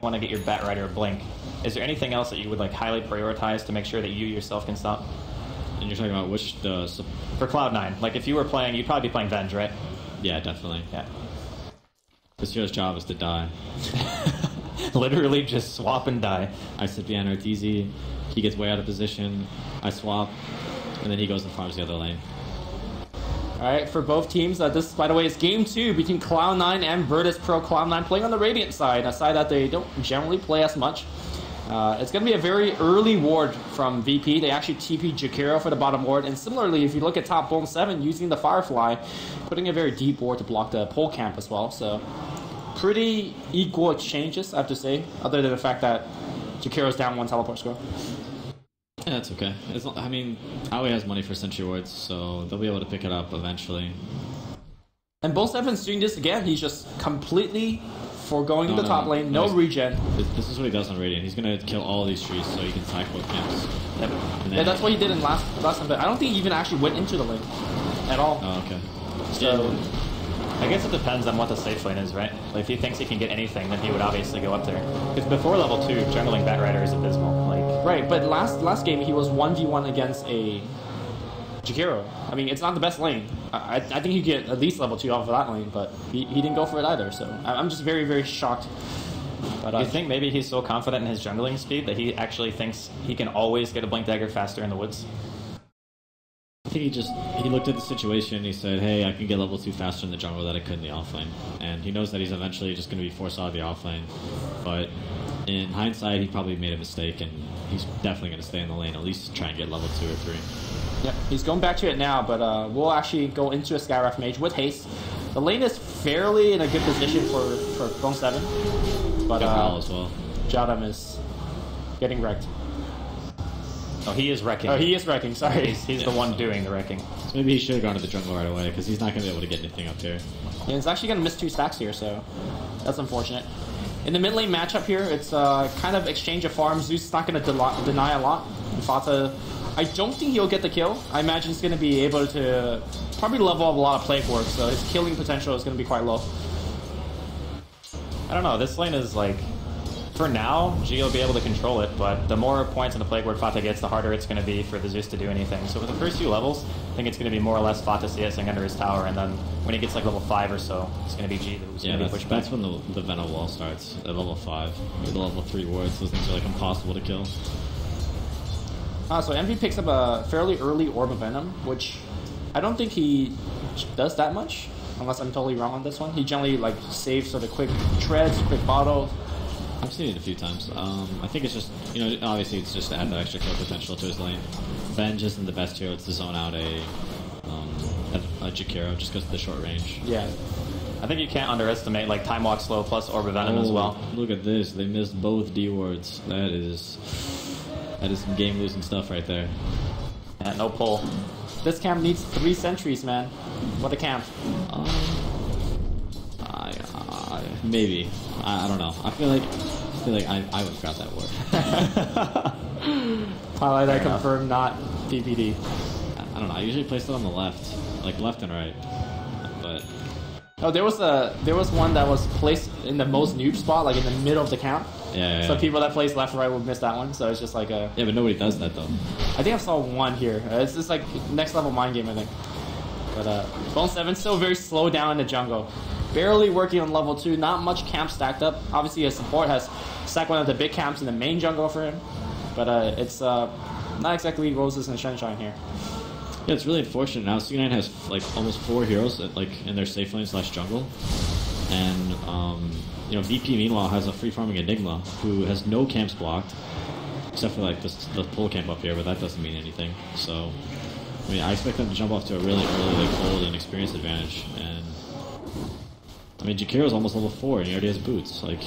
want to get your Batrider a blink. Is there anything else that you would like highly prioritize to make sure that you yourself can stop? And you're talking about which for Cloud9? Like if you were playing, you'd probably be playing Venge, right? Yeah, definitely. Yeah. This hero's job is to die. Literally just swap and die. I sit behind it's easy. He gets way out of position. I swap, and then he goes and farms the other lane. Alright, for both teams, this, by the way, is Game 2 between Cloud9 and Virtus.Pro. Cloud9 playing on the Radiant side, a side that they don't generally play as much. It's going to be a very early ward from VP. They actually TP Jakiro for the bottom ward, and similarly, if you look at top Bone 7, using the Firefly, putting a very deep ward to block the pole camp as well, so pretty equal exchanges, I have to say, other than the fact that Jakiro's down 1 teleport score. Yeah, that's okay. I mean, Aoi has money for Sentry Wards, so they'll be able to pick it up eventually. And Bull 7's doing this again. He's just completely foregoing the top lane, no regen. This is what he does on Radiant. He's going to kill all these trees so he can sack both camps. Yep. Yeah, that's what he did in last time, but I don't think he even actually went into the lane at all. Oh, okay. So, I guess it depends on what the safe lane is, right? Like if he thinks he can get anything, then he would obviously go up there. Because before level 2, jungling Batrider is abysmal. Like, right, but last game he was 1v1 against a Jakiro. I mean, it's not the best lane. I think he could get at least level 2 off of that lane, but he didn't go for it either, so I'm just very, very shocked. But, you think maybe he's so confident in his jungling speed that he actually thinks he can always get a Blink Dagger faster in the woods? I think he looked at the situation and he said, hey, I can get level 2 faster in the jungle than I could in the offlane. And he knows that he's eventually just going to be forced out of the offlane. But in hindsight, he probably made a mistake, and he's definitely going to stay in the lane, at least try and get level 2 or 3. Yep, he's going back to it now, but we'll actually go into a Skywrath Mage with haste. The lane is fairly in a good position for Bone 7. But as well. JotM is getting wrecked. Oh, he is wrecking. Oh, he is wrecking, sorry. He's the one doing the wrecking. So maybe he should have gone to the jungle right away, because he's not going to be able to get anything up here. Yeah, he's actually going to miss 2 stacks here, so that's unfortunate. In the mid lane matchup here, it's kind of exchange of farms. Zeus is not going to deny a lot. FATA, I don't think he'll get the kill. I imagine he's going to be able to probably level up a lot of plague work, so his killing potential is going to be quite low. I don't know, this lane is like, for now, G will be able to control it, but the more points in the Plague Ward FATA gets, the harder it's going to be for the Zeus to do anything. So for the first few levels, I think it's going to be more or less FATA CSing under his tower, and then when he gets like level 5 or so, it's going to be G who's going to be pushed back. That's when the Venom wall starts, at level 5. With the level 3 wards, those things are like impossible to kill. So Envy picks up a fairly early Orb of Venom, which I don't think he does that much, unless I'm totally wrong on this one. He generally like saves sort of quick treads, quick bottles. I've seen it a few times. I think it's just, you know, obviously it's just to add that extra kill potential to his lane. Venge isn't the best hero to zone out a Jakiro just because of the short range. Yeah. I think you can't underestimate like Time Walk Slow plus Orb of Venom as well. Look at this. They missed both D wards. That is some game losing stuff right there. Yeah, no pull. This camp needs 3 sentries, man. What a camp. Maybe. I don't know. I feel like I would have got that word. Highlight I confirm, not DPD. I don't know. I usually place it on the left, like left and right. But oh, there was one that was placed in the most noob spot, like in the middle of the camp. Yeah. So people that place left and right would miss that one. So it's just like a. Yeah, but nobody does that though. I think I saw one here. It's just like next level mind game, I think. But Bone 7 still very slow down in the jungle. Barely working on level 2, not much camp stacked up. Obviously his support has stacked one of the big camps in the main jungle for him. But it's not exactly roses and sunshine here. Yeah, it's really unfortunate now. C9 has like almost 4 heroes in their safe lane / jungle. And you know, VP meanwhile has a free farming Enigma who has no camps blocked. Except for like the pull camp up here, but that doesn't mean anything. So I mean, I expect them to jump off to a really early like hold and experience advantage, and I mean, Jakiro's almost level 4 and he already has boots. Like,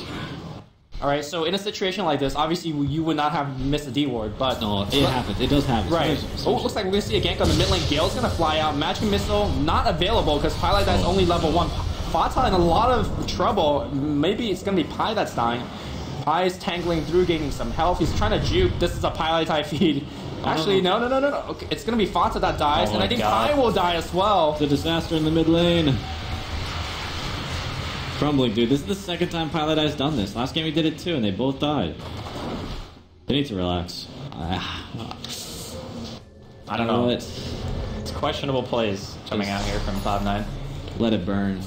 alright, so in a situation like this, obviously you would not have missed a D ward, but no, it happens. It does happen. Right. Oh, it looks like we're gonna see a gank on the mid lane. Gale's gonna fly out. Magic Missile not available because Pieliedie is only level 1. FATA in a lot of trouble. Maybe it's gonna be Pi that's dying. Pi is tangling through, gaining some health. He's trying to juke. This is a Pieliedie feed. Actually, no. Okay, it's gonna be FATA that dies, and I think Pi will die as well. It's a disaster in the mid lane. crumbling, dude. This is the second time pieliedie's done this. Last game we did it too, and they both died. They need to relax. I don't know. What? It's questionable plays coming out here from Cloud9. Let it burn.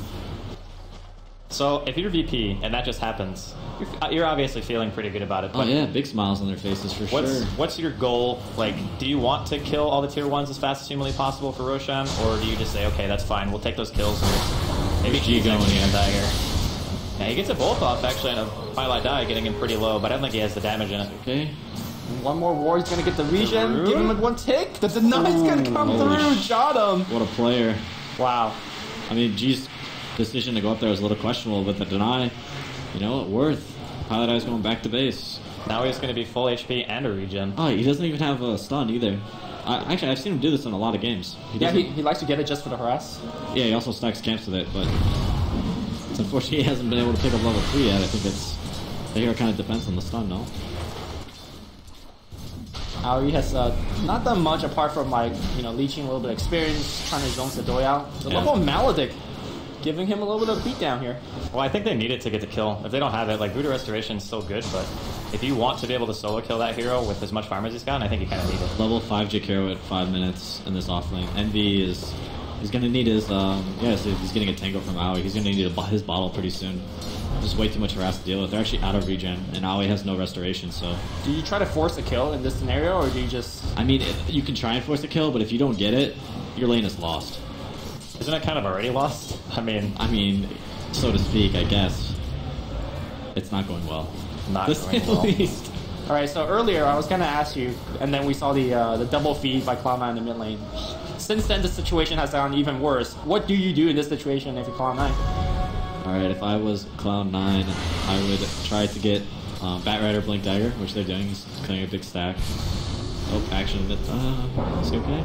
So if you're VP and that just happens, you're obviously feeling pretty good about it. Oh yeah, big smiles on their faces for sure. What's your goal? Like, do you want to kill all the tier 1s as fast as humanly possible for Roshan, or do you just say, okay, that's fine, we'll take those kills and just maybe G going and die here? Yeah, he gets a bolt off actually on a pieliedie, getting him pretty low, but I don't think he has the damage in it. Okay. One more war, he's gonna get the regen, give him a one tick. The deny's gonna come through, JotM. What a player. Wow. I mean, G's decision to go up there was a little questionable, but the deny, you know what, worth. pieliedie's going back to base. Now he's going to be full HP and a regen. Oh, he doesn't even have a stun either. Actually, I've seen him do this in a lot of games. He likes to get it just for the harass. Yeah, he also stacks camps with it, but it's unfortunate he hasn't been able to pick up level 3 yet. I think the hero kind of depends on the stun, no? He has not done much apart from leeching a little bit of experience, trying to zone Sedoy out. The level of Maledict giving him a little bit of beatdown here. Well, I think they need it to get the kill. If they don't have it, like, Voodoo Restoration is so good, but if you want to be able to solo kill that hero with as much farm as he's got, I think you kind of need it. Level 5 Jakiro at 5 minutes in this offlane. Envy he's going to need his, so he's getting a tango from Aoi. He's going to need his bottle pretty soon. Just way too much harass to deal with. They're actually out of regen, and Aoi has no restoration, so... Do you try to force a kill in this scenario, or do you just... I mean, you can try and force a kill, but if you don't get it, your lane is lost. Isn't it kind of already lost? I mean, so to speak, I guess. It's not going well. Not going well. Least. Alright, so earlier I was going to ask you, and then we saw the double feed by Cloud9 in the mid lane. Since then, the situation has gotten even worse. What do you do in this situation if you're Cloud9? Alright, if I was Cloud9, I would try to get Batrider Blink Dagger, which they're doing. He's clearing a big stack. Oh, action. Is he okay?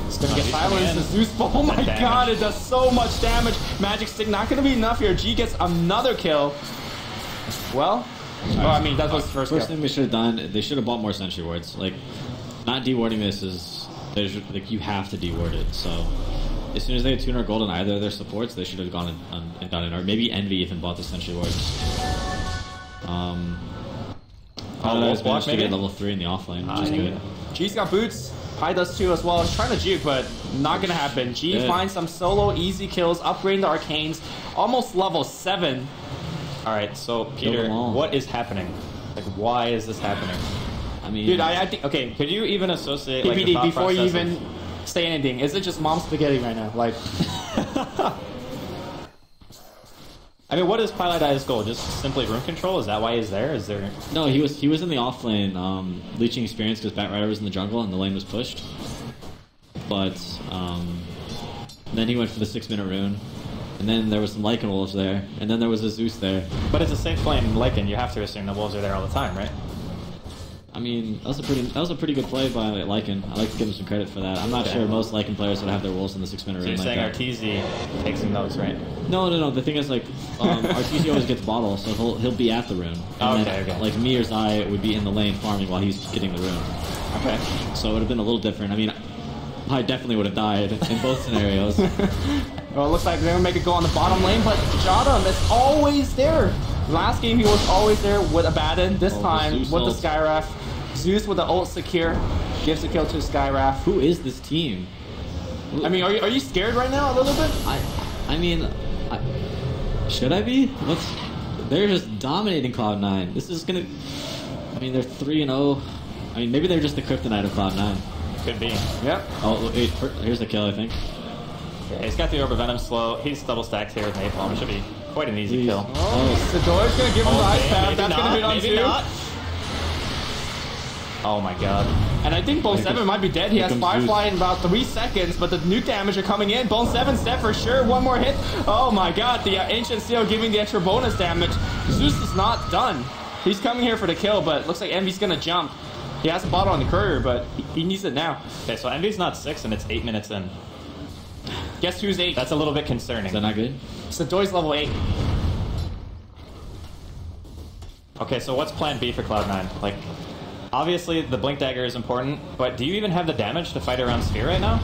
It's gonna get silenced. The Zeus. Oh my god, it does so much damage. Magic Stick not gonna be enough here. G gets another kill. Well, I mean, that was the first thing they should have done, they should have bought more Sentry Wards. Like, not dewarding this is... like, you have to deward it, so... As soon as they had Tuner or Gold on either of their supports, they should have gone and done it. Or maybe Envy even bought the Sentry Wards. Managed to get level 3 in the offlane, which is good. G's got boots. Pi does too as well. He's trying to juke, but not gonna happen. G finds some solo easy kills, upgrading the arcanes, almost level 7. Alright, so Peter, what is happening? Like, why is this happening? I mean... Dude, I think... Okay. Could you even associate, like, PPD, before you even say anything, is it just mom spaghetti right now? Like... I mean, what is pieliedie's goal? Just simply room control? Is that why he's there? Is there... No, he was in the offlane, leeching experience because Batrider was in the jungle and the lane was pushed. But, then he went for the 6-minute rune. And then there was some Lycan wolves there. And then there was a Zeus there. But it's a safe flame Lycan. You have to assume the wolves are there all the time, right? I mean, that was a pretty good play by Lycan. I like to give him some credit for that. I'm not sure most Lycan players would have their wolves in the 6-minute rune. So you're saying Arteezy takes him those, right? No. The thing is, like, Arteezy always gets bottle, so he'll be at the rune. And then, like, me or Zai would be in the lane farming while he's getting the rune. Okay. So it would have been a little different. I mean, I definitely would have died in both scenarios. Well, it looks like they're going to make it go on the bottom lane, but JotM is always there. Last game, he was always there with Abaddon. This time, with the Skywrath. Zeus with the ult secure. Gives the kill to Skywrath. Who is this team? I mean, are you scared right now a little bit? I mean, should I be? They're just dominating Cloud9. This is going to... I mean, they're 3-0. I mean, maybe they're just the kryptonite of Cloud9. Could be. Yep. Oh, wait, here's the kill, I think. Yeah, he's got the Orb of Venom slow. He's double stacked here with Napalm. It should be quite an easy kill. Sedoy's going to give him the ice path. That's going to hit on maybe not. Oh my god. And I think Bone 7 might be dead. He has Firefly in about 3 seconds, but the nuke damage are coming in. Bone 7's dead for sure. One more hit. Oh my god, the Ancient Seal giving the extra bonus damage. Zeus is not done. He's coming here for the kill, but looks like Envy's going to jump. He has a bottle on the courier, but he needs it now. Okay, so Envy's not 6 and it's 8 minutes in. Guess who's 8? That's a little bit concerning. Is that not good? Sedoy's level 8. Okay, so what's plan B for Cloud9? Like, obviously the Blink Dagger is important, but do you even have the damage to fight around Sphere right now?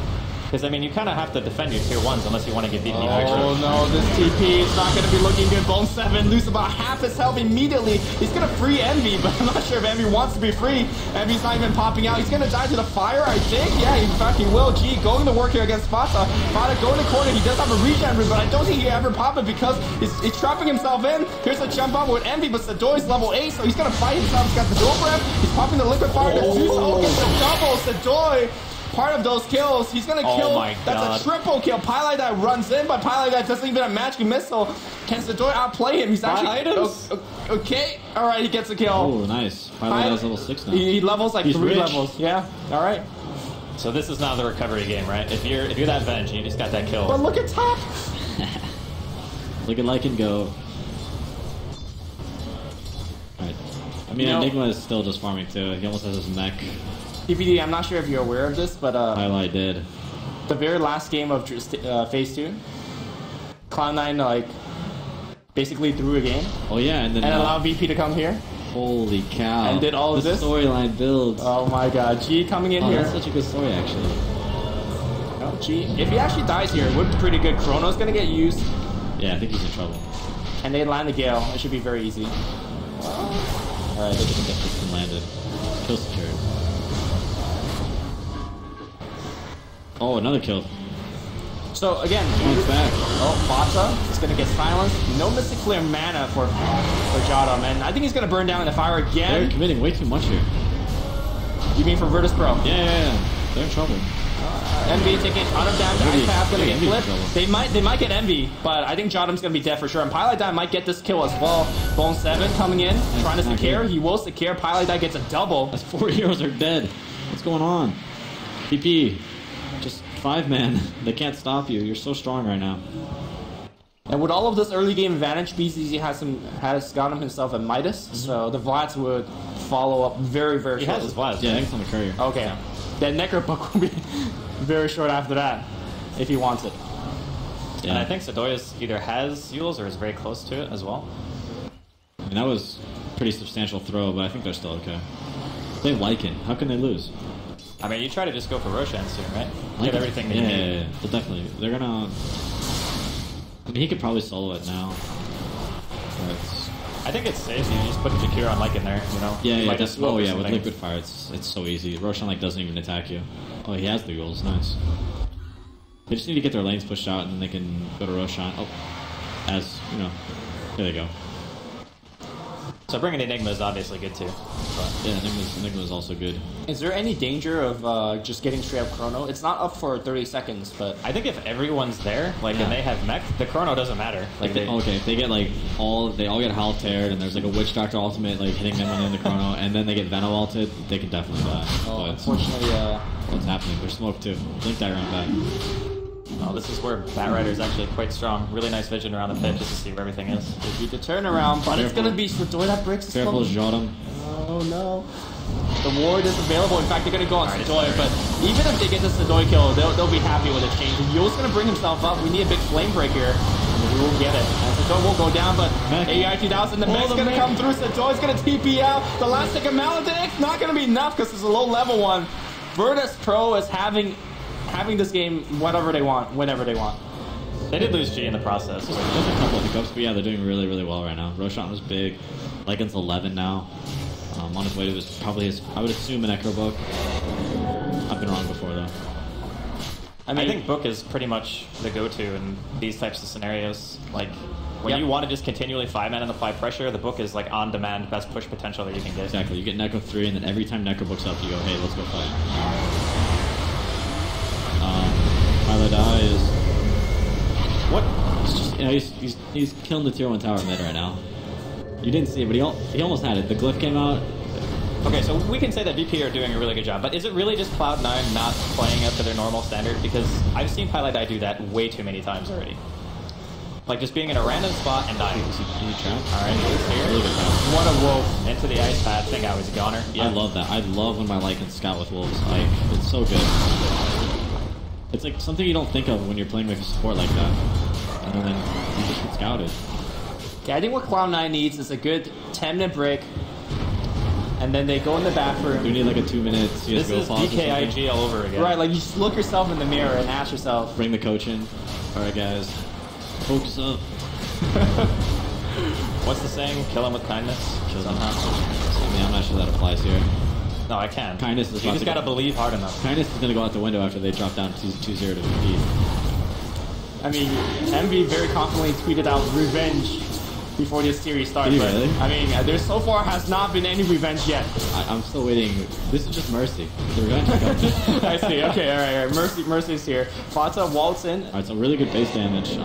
Because, I mean, you kind of have to defend your tier 1s unless you want to get beat in the Oh no, this TP is not going to be looking good. Bone 7 lose about half his health immediately. He's going to free Envy, but I'm not sure if Envy wants to be free. Envy's not even popping out. He's going to die to the fire, I think. Yeah, in fact, he will. G going to work here against FATA. FATA going to corner. He does have a regen room, but I don't think he ever pop it because he's trapping himself in. Here's a jump up with Envy, but Sedoy's level 8, so he's going to fight himself. He's got the dual breath. He's popping the liquid fire. The Zeus gets a double. Sedoy. Part of those kills, he's gonna kill. My God. That's a triple kill. Pieliedie runs in, but Pieliedie doesn't even have magic missile. Can Sedoy outplay him? He's actually okay. All right, he gets a kill. Oh, nice. Pieliedie's level 6 now. He levels like He's 3 rich. levels. Yeah. All right. So this is now the recovery game, right? If you're that Venge and you just got that kill. But look at top. Look at Lycan go. Alright. I mean, Enigma is still just farming too. He almost has his mech. PPD, I'm not sure if you're aware of this, but Highlight did. the very last game of Phase 2, Cloud9 like basically threw a game Oh yeah, and then and allowed VP to come here. holy cow! And did all of the this? storyline builds. Oh my God, G coming in here. That's such a good story, actually. Oh, G, if he actually dies here, it would be pretty good. Chrono's gonna get used, Yeah, I think he's in trouble. and they land the Gale. It should be very easy. All right, look at the piston landed. Kill secured. Oh, another kill. So again, One's back. oh, FATA is gonna get silenced. No Mystic Flare mana for JotM, and I think he's gonna burn down in the fire They're again. committing way too much here. You mean for Virtus.Pro? Yeah. They're in trouble. Envy taking a ton of damage. Envy- Ice Path gonna yeah, get Envy's in flipped. trouble. They might get Envy, but I think JotM's gonna be dead for sure. And Pieliedie might get this kill as well. Bone 7 coming in, trying to not secure. good. He will secure. Pieliedie gets a double. That's 4 heroes are dead. What's going on? PP. Just 5-man. They can't stop you. You're so strong right now. And with all of this early game advantage, BZZ has gotten himself a Midas, so the Vlads would follow up very, very He shortly. has his Vlad. Yeah, I think it's on the courier. Okay. That Necrobook will be very short after that, if he wants it. Yeah. And I think Sedoy either has Yules or is very close to it as well. I mean, that was a pretty substantial throw, but I think they're still okay. They have Lycan. How can they lose? I mean, you try to just go for Roshan soon, right? Lycan's- Get everything that you need. Yeah. But definitely. They're gonna... I mean, he could probably solo it now. But... I think it's safe. You just put Jakiro on Lycan there, you know? Yeah, You yeah, might that's, just smoke oh or yeah, with something. liquid fire, it's so easy. Roshan like doesn't even attack you. Oh, he has the goals, nice. They just need to get their lanes pushed out and then they can go to Roshan. Oh, as, you know, there they go. So bringing Enigma is obviously good too. But Yeah, Enigma is also good. Is there any danger of just getting straight up Chrono? It's not up for 30 seconds, but I think if everyone's there, like, Yeah. and they have mech, the chrono doesn't matter. Like, Okay, if they get like they all get Howl Teared and there's like a Witch Doctor ultimate like hitting them when they're in the chrono and then they get Veno ulted, they can definitely die. But unfortunately, what's happening? There's smoke too. Blink Dagger on back. oh, this is where Batrider is actually quite strong. Really nice vision around the pit just to see where everything is. be the turnaround, but it's Careful. gonna be Sedoy that breaks his Careful, phone. JotM. Oh no. The ward is available. In fact, they're gonna go on Alright, Sedoy, it's but even if they get the Sedoy kill, they'll be happy with the change. And Yule's gonna bring himself up. We need a big flame break here. And we will get it. And Sedoy will go down, but Mech. AI 2000, the Oh, mech's the gonna mech. come through. Sedoy's gonna TP out. The last tick of Maladin, it's not gonna be enough because it's a low level one. Virtus.Pro is having this game whatever they want, whenever they want. They did lose G in the process. There's a couple of hiccups, but yeah, they're doing really, really well right now. Roshan was big. Lycan's 11 now. On his way to probably his, I would assume, an Echo Book. I've been wrong before, though. I think Book is pretty much the go-to in these types of scenarios. Like, when Yep. you want to just continually 5-man and apply pressure, the Book is like on-demand, best push potential that you can get. Exactly. You get Necro 3, and then every time Necro Book's up, you go, hey, let's go fight. Pieliedie is... What? He's just, you know, he's killing the tier 1 tower mid right now. You didn't see it, but he almost had it. The glyph came out. Okay, so we can say that VP are doing a really good job, but is it really just Cloud9 not playing up to their normal standard? Because I've seen Pieliedie do that way too many times already. Like, just being in a random spot and dying. Is he trapped? Alright, he's here. Really good trap. What a wolf. Into the ice pad. Think I was a goner. I love that. I love when my Lycans scout with wolves. Like, it's so good. It's like something you don't think of when you're playing with a support like that. And then you just get scouted. Okay, I think what Cloud9 needs is a good 10-minute break. and then they go in the bathroom. We need like a 2-minute CSGO This is pause or something. DKIG all over again. Right, like you just look yourself in the mirror and ask yourself. Bring the coach in. All right, guys, focus up. What's the saying? Kill him with kindness? Kill them. Somehow. I mean, I'm not sure that applies here. No, I can. Kindness is You about just to gotta go- believe hard enough. Kindness is going to go out the window after they drop down 2-0 to VP. I mean, Envy very confidently tweeted out revenge before this series started. Did he but, really? I mean, there so far has not been any revenge yet. I'm still waiting. This is just mercy. The revenge is coming. I see. Okay, all right. Mercy's here. FATA waltz in. Alright, so really good base damage,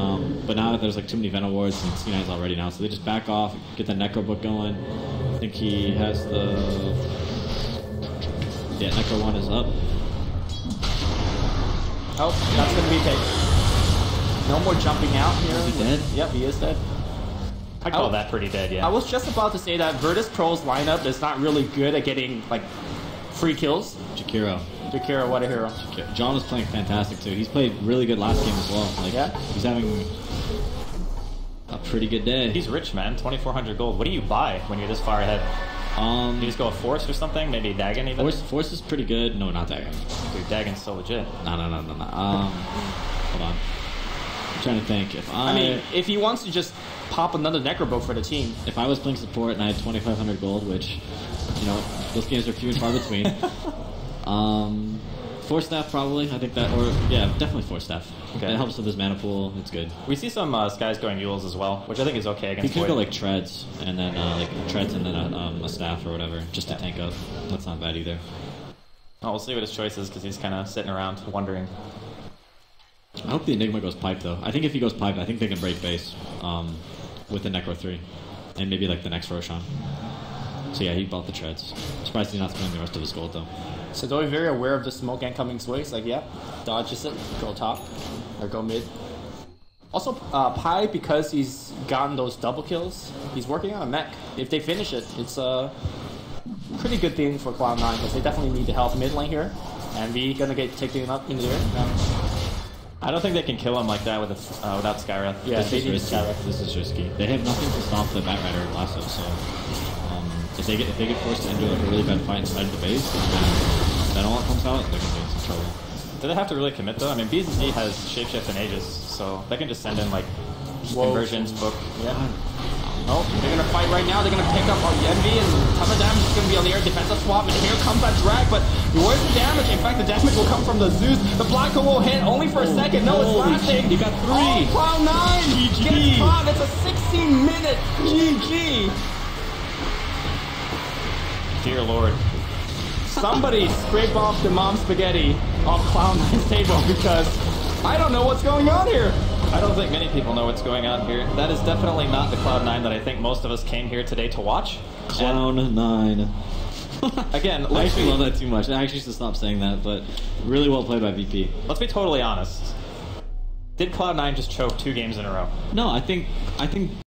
but now there's like too many Venom wards and C9's already now, so they just back off, get the Necro book going. I think he has the... Yeah, Necro 1 is up. Oh, that's going to be take. No more jumping out here. Is he dead? Yep, he is dead. I call that pretty dead, yeah. I was just about to say that Virtus.Pro's lineup is not really good at getting, like, free kills. Jakiro. Jakiro, what a hero. John was playing fantastic too. He's played really good last game as well. Like, Yeah? he's having a pretty good day. He's rich, man. 2,400 gold. What do you buy when you're this far ahead? Do you just go a Force or something? Maybe a Dagon even? Force is pretty good. No, not Dagon. Dude, Dagon's so legit. No. Hold on. I'm trying to think. I mean, if he wants to just pop another Necrobook for the team. If I was playing support and I had 2,500 gold, which, you know, those games are few and far between. Force Staff probably. I think that, or yeah, definitely Force Staff. Okay. It helps with his mana pool. It's good. We see some Skies going Yules as well, which I think is okay He against could Void. go like treads and then a staff or whatever, just to tank up. That's not bad either. Oh, we'll see what his choice is because he's kind of sitting around wondering. I hope the Enigma goes pipe though. I think if he goes pipe, I think they can break base with the Necro 3 and maybe like the next Roshan. So yeah, he bought the treads. Surprised he's not spending the rest of his gold though. Sedoy very aware of the smoke incoming way. He's like, yeah, dodges it, go top, or go mid. Also, Pi, because he's gotten those double kills, he's working on a mech. If they finish it, it's a pretty good thing for Cloud9, because they definitely need the help mid lane here. And we gonna get taken up in the air. I don't think they can kill him like that without Skywrath. Yeah, This they is need risky. Skywrath. This is risky. They have nothing to stop the Batrider lasso, so if they get forced into like a really bad fight inside the base, and then all comes out, they're gonna be in some trouble. Do they have to really commit though? I mean, BZZ has Shapeshift and Aegis, so they can just send in like conversions, book. Yeah. Oh, they're gonna fight right now. They're gonna pick up on Envy, and ton of damage is gonna be on the air. Defensive swap, and here comes that drag. But where's the damage? In fact, the damage will come from the Zeus. The Black Hole will hit only for a second. No, it's lasting. He got 3. Oh, Cloud9 gets caught. It's a 16-minute GG. Dear Lord. Somebody scrape off the mom spaghetti off Cloud9's table because I don't know what's going on here. I don't think many people know what's going on here. That is definitely not the Cloud9 that I think most of us came here today to watch. Clown9. Again, I actually love that too much. I actually should stop saying that, but really well played by VP. let's be totally honest. Did Cloud9 just choke 2 games in a row? No, I think